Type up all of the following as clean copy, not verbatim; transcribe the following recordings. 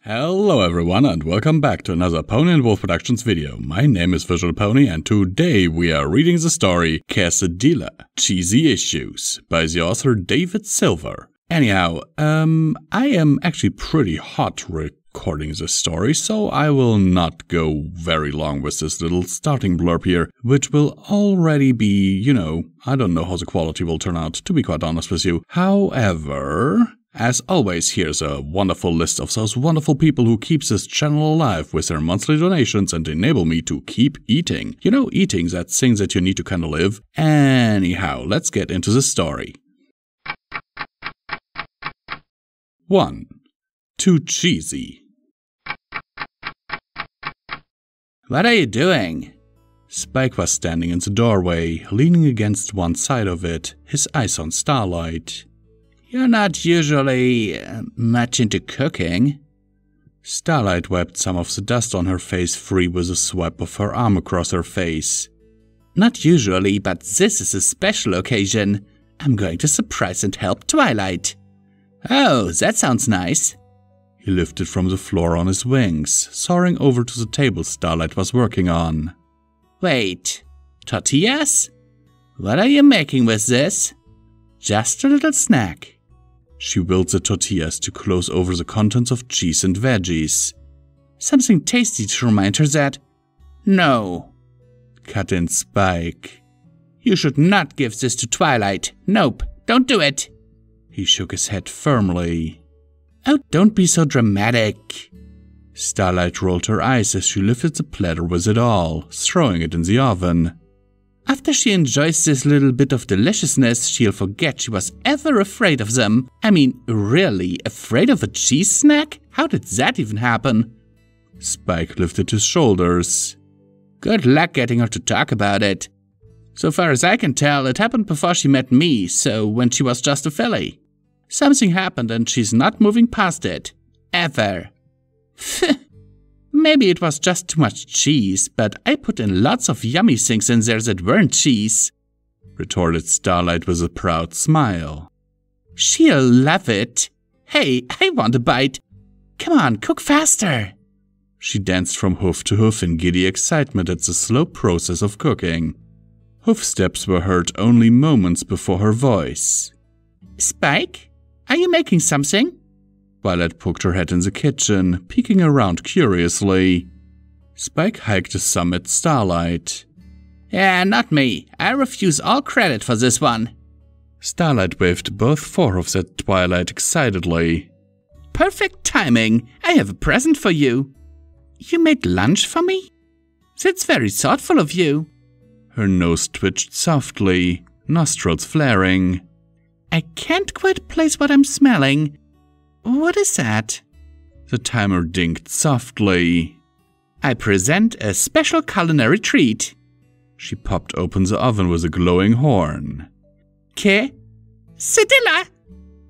Hello everyone and welcome back to another Pony and Wolf Productions video. My name is Visual Pony and today we are reading the story Dilla, Cheesy Issues by the author David Silver. Anyhow, I am actually pretty hot recording this story, so I will not go very long with this little starting blurb here, which will already be, I don't know how the quality will turn out, to be quite honest with you. However, as always, here's a wonderful list of those wonderful people who keep this channel alive with their monthly donations and enable me to keep eating. Eating, that thing that you need to kind of live. Anyhow, let's get into the story. 1. Too cheesy. What are you doing? Spike was standing in the doorway, leaning against one side of it, his eyes on Starlight. You're not usually much into cooking. Starlight wiped some of the dust on her face free with a swipe of her arm across her face. Not usually, but this is a special occasion. I'm going to surprise and help Twilight. Oh, that sounds nice. He lifted from the floor on his wings, soaring over to the table Starlight was working on. Wait, tortillas? What are you making with this? Just a little snack. She willed the tortillas to close over the contents of cheese and veggies. Something tasty to remind her that... No. Cut in Spike. You should not give this to Twilight. Nope, don't do it. He shook his head firmly. Oh, don't be so dramatic. Starlight rolled her eyes as she lifted the platter with it all, throwing it in the oven. After she enjoys this little bit of deliciousness, she'll forget she was ever afraid of them. I mean, really, afraid of a cheese snack? How did that even happen? Spike lifted his shoulders. Good luck getting her to talk about it. So far as I can tell, it happened before she met me, so when she was just a filly. Something happened and she's not moving past it. Ever. Maybe it was just too much cheese, but I put in lots of yummy things in there that weren't cheese, retorted Starlight with a proud smile. She'll love it. Hey, I want a bite. Come on, cook faster. She danced from hoof to hoof in giddy excitement at the slow process of cooking. Hoof steps were heard only moments before her voice. Spike, are you making something? Twilight poked her head in the kitchen, peeking around curiously. Spike hiked a thumb at Starlight. Yeah, not me. I refuse all credit for this one. Starlight waved both forehooves at Twilight excitedly. Perfect timing. I have a present for you. You made lunch for me? That's very thoughtful of you. Her nose twitched softly, nostrils flaring. I can't quite place what I'm smelling. What is that? The timer dinged softly. I present a special culinary treat. She popped open the oven with a glowing horn. Dilla!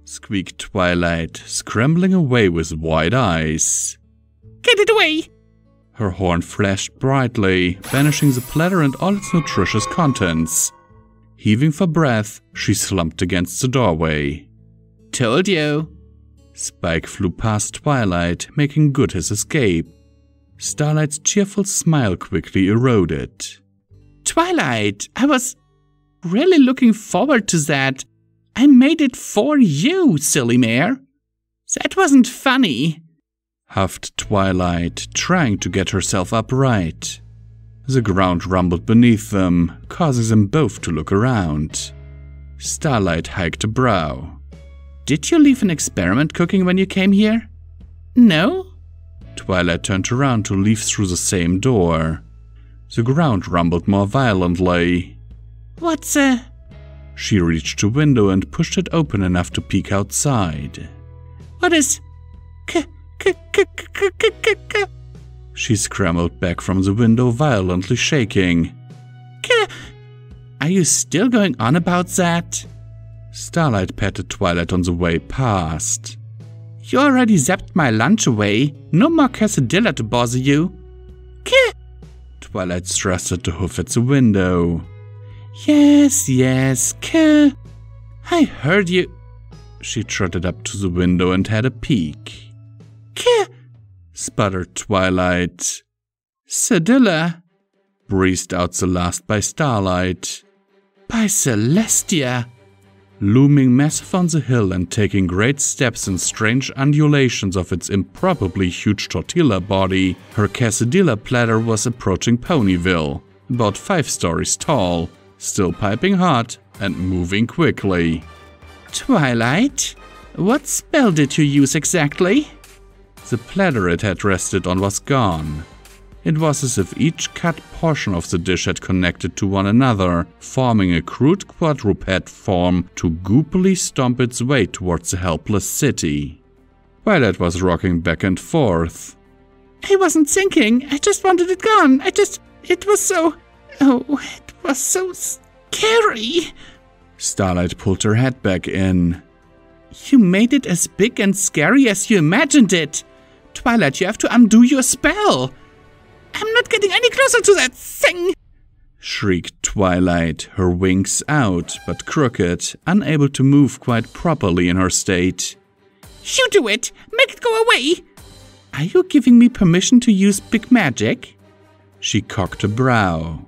Squeaked Twilight, scrambling away with wide eyes. Get it away! Her horn flashed brightly, banishing the platter and all its nutritious contents. Heaving for breath, she slumped against the doorway. Told you. Spike flew past Twilight, making good his escape. Starlight's cheerful smile quickly eroded. Twilight, I was really looking forward to that. I made it for you, silly mare. That wasn't funny, huffed Twilight, trying to get herself upright. The ground rumbled beneath them, causing them both to look around. Starlight hiked a brow. Did you leave an experiment cooking when you came here? No? Twilight turned around to leave through the same door. The ground rumbled more violently. What's She reached a window and pushed it open enough to peek outside. What is... She scrambled back from the window, violently shaking. Are you still going on about that? Starlight patted Twilight on the way past. You already zapped my lunch away. No more Dilla to bother you. Twilight thrusted the hoof at the window. Yes, I heard you. She trotted up to the window and had a peek. sputtered Twilight. Dilla, breezed out the last by Starlight. By Celestia! Looming massive on the hill and taking great steps in strange undulations of its improbably huge tortilla body, her quesadilla platter was approaching Ponyville, about 5 stories tall, still piping hot and moving quickly. Twilight, what spell did you use exactly? The platter it had rested on was gone. It was as if each cut portion of the dish had connected to one another, forming a crude quadruped form to goopily stomp its way towards the helpless city. Twilight was rocking back and forth. I wasn't thinking, I just wanted it gone. It was so... Oh, it was so scary. Starlight pulled her head back in. You made it as big and scary as you imagined it. Twilight, you have to undo your spell. I'm not getting any closer to that thing! Shrieked Twilight, her wings out, but crooked, unable to move quite properly in her state. You do it! Make it go away! Are you giving me permission to use big magic? She cocked a brow.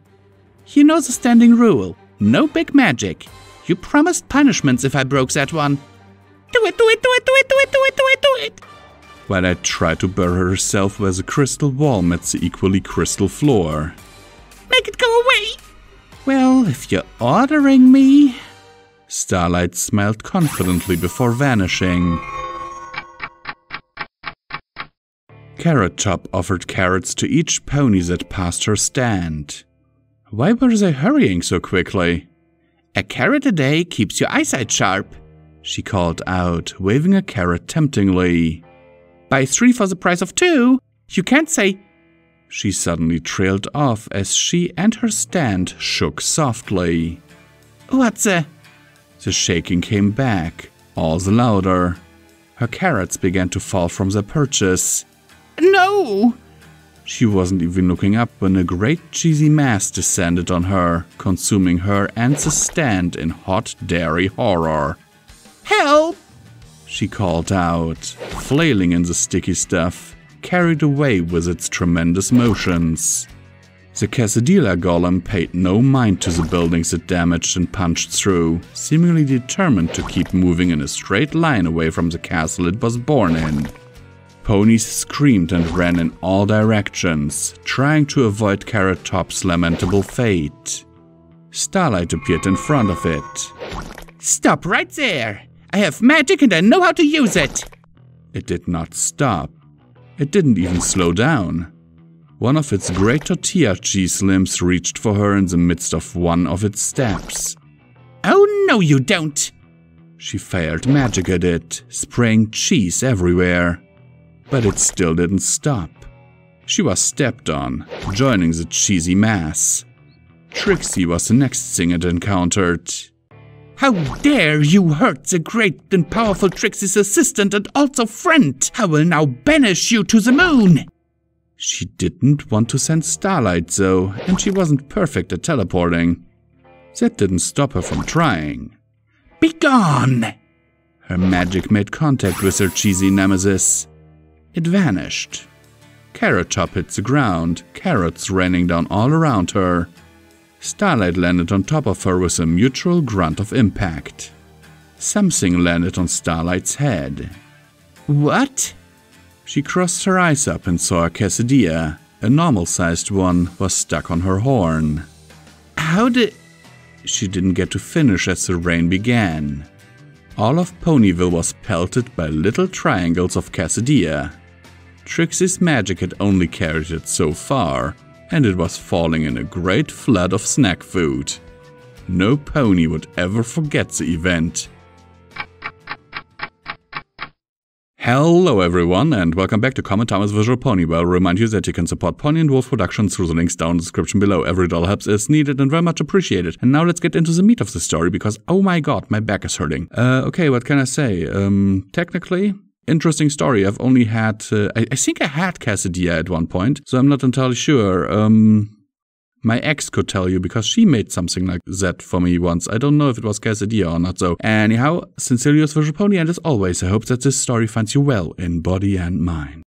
You know the standing rule. No big magic. You promised punishments if I broke that one. Do it, do it, do it, do it, do it, do it, do it, do it! While tried to bury herself where the crystal wall met the equally crystal floor. Make it go away! Well, if you're ordering me... Starlight smiled confidently before vanishing. Carrot Top offered carrots to each pony that passed her stand. Why were they hurrying so quickly? A carrot a day keeps your eyesight sharp, she called out, waving a carrot temptingly. Buy 3 for the price of 2. You can't say... She suddenly trailed off as she and her stand shook softly. What's the shaking came back, all the louder. Her carrots began to fall from their perches. No! She wasn't even looking up when a great cheesy mass descended on her, consuming her and the stand in hot dairy horror. Help! She called out, flailing in the sticky stuff, carried away with its tremendous motions. The quesadilla golem paid no mind to the buildings it damaged and punched through, seemingly determined to keep moving in a straight line away from the castle it was born in. Ponies screamed and ran in all directions, trying to avoid Carrot Top's lamentable fate. Starlight appeared in front of it. Stop right there! I have magic and I know how to use it! It did not stop. It didn't even slow down. One of its great tortilla cheese limbs reached for her in the midst of one of its steps. Oh no you don't! She fired magic at it, spraying cheese everywhere. But it still didn't stop. She was stepped on, joining the cheesy mass. Trixie was the next thing it encountered. How dare you hurt the great and powerful Trixie's assistant and also friend! I will now banish you to the moon! She didn't want to send Starlight though, and she wasn't perfect at teleporting. That didn't stop her from trying. Be gone! Her magic made contact with her cheesy nemesis. It vanished. Carrot Top hit the ground, carrots raining down all around her. Starlight landed on top of her with a mutual grunt of impact. Something landed on Starlight's head. What? She crossed her eyes up and saw a quesadilla. A normal-sized one was stuck on her horn. How did... She didn't get to finish as the rain began. All of Ponyville was pelted by little triangles of quesadilla. Trixie's magic had only carried it so far, and it was falling in a great flood of snack food. No pony would ever forget the event. Hello everyone, and welcome back to Common Time as Visual Pony, where I remind you that you can support Pony and Wolf Productions through the links down in the description below. Every dollar helps is needed and very much appreciated. And now let's get into the meat of the story, because oh my god, my back is hurting. Okay, what can I say? Technically, interesting story. I've only had, I think I had quesadilla at one point, so I'm not entirely sure. My ex could tell you because she made something like that for me once. I don't know if it was quesadilla or not. So anyhow, sincerely yours, Visual Pony, and as always, I hope that this story finds you well in body and mind.